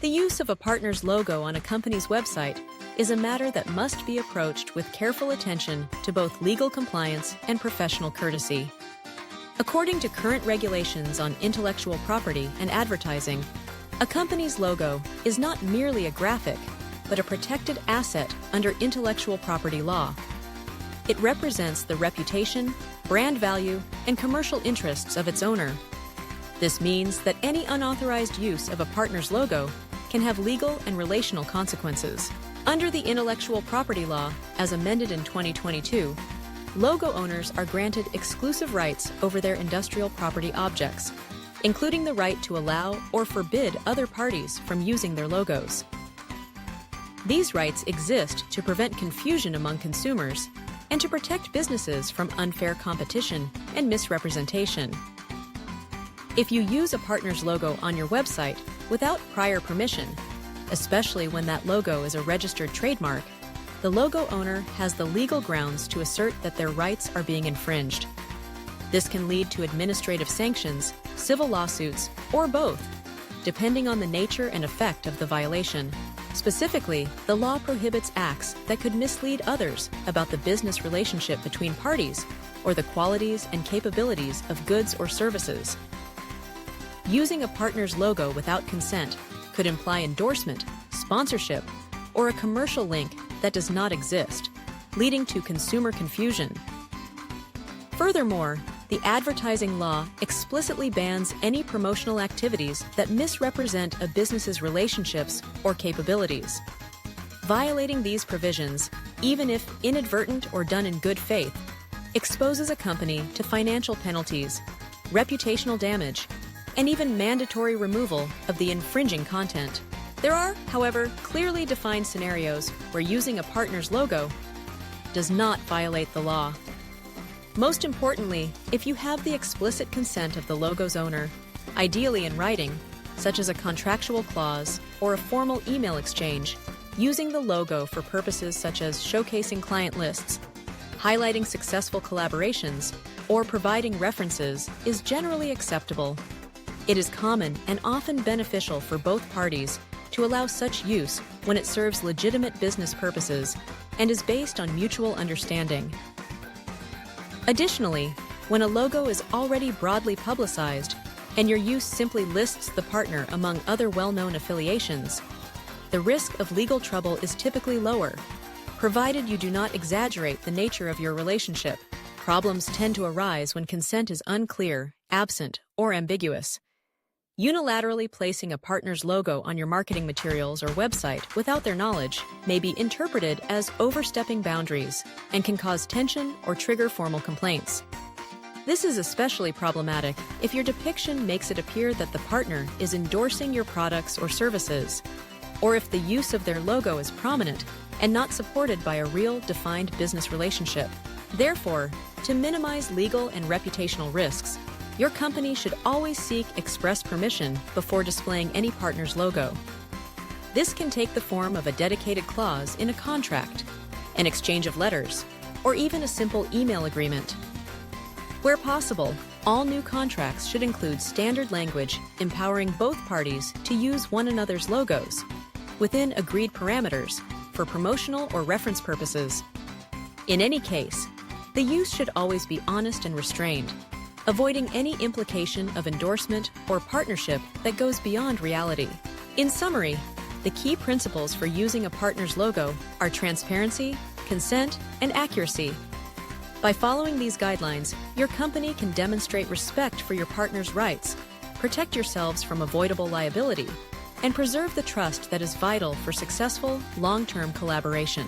The use of a partner's logo on a company's website is a matter that must be approached with careful attention to both legal compliance and professional courtesy. According to current regulations on intellectual property and advertising, a company's logo is not merely a graphic, but a protected asset under intellectual property law. It represents the reputation, brand value, and commercial interests of its owner. This means that any unauthorized use of a partner's logo can have legal and relational consequences. Under the intellectual property law, as amended in 2022, logo owners are granted exclusive rights over their industrial property objects, including the right to allow or forbid other parties from using their logos. These rights exist to prevent confusion among consumers and to protect businesses from unfair competition and misrepresentation. If you use a partner's logo on your website without prior permission, especially when that logo is a registered trademark, the logo owner has the legal grounds to assert that their rights are being infringed. This can lead to administrative sanctions, civil lawsuits, or both, depending on the nature and effect of the violation. Specifically, the law prohibits acts that could mislead others about the business relationship between parties or the qualities and capabilities of goods or services. Using a partner's logo without consent could imply endorsement, sponsorship, or a commercial link that does not exist, leading to consumer confusion. Furthermore, the advertising law explicitly bans any promotional activities that misrepresent a business's relationships or capabilities. Violating these provisions, even if inadvertent or done in good faith, exposes a company to financial penalties, reputational damage, and even mandatory removal of the infringing content. There are, however, clearly defined scenarios where using a partner's logo does not violate the law. Most importantly, if you have the explicit consent of the logo's owner, ideally in writing, such as a contractual clause or a formal email exchange, using the logo for purposes such as showcasing client lists, highlighting successful collaborations, or providing references is generally acceptable. It is common and often beneficial for both parties to allow such use when it serves legitimate business purposes and is based on mutual understanding. Additionally, when a logo is already broadly publicized and your use simply lists the partner among other well-known affiliations, the risk of legal trouble is typically lower, provided you do not exaggerate the nature of your relationship. Problems tend to arise when consent is unclear, absent, or ambiguous. Unilaterally placing a partner's logo on your marketing materials or website without their knowledge may be interpreted as overstepping boundaries and can cause tension or trigger formal complaints. This is especially problematic if your depiction makes it appear that the partner is endorsing your products or services, or if the use of their logo is prominent and not supported by a real defined business relationship. Therefore, to minimize legal and reputational risks, your company should always seek express permission before displaying any partner's logo. This can take the form of a dedicated clause in a contract, an exchange of letters, or even a simple email agreement. Where possible, all new contracts should include standard language empowering both parties to use one another's logos within agreed parameters for promotional or reference purposes. In any case, the use should always be honest and restrained, avoiding any implication of endorsement or partnership that goes beyond reality. In summary, the key principles for using a partner's logo are transparency, consent, and accuracy. By following these guidelines, your company can demonstrate respect for your partner's rights, protect yourselves from avoidable liability, and preserve the trust that is vital for successful, long-term collaboration.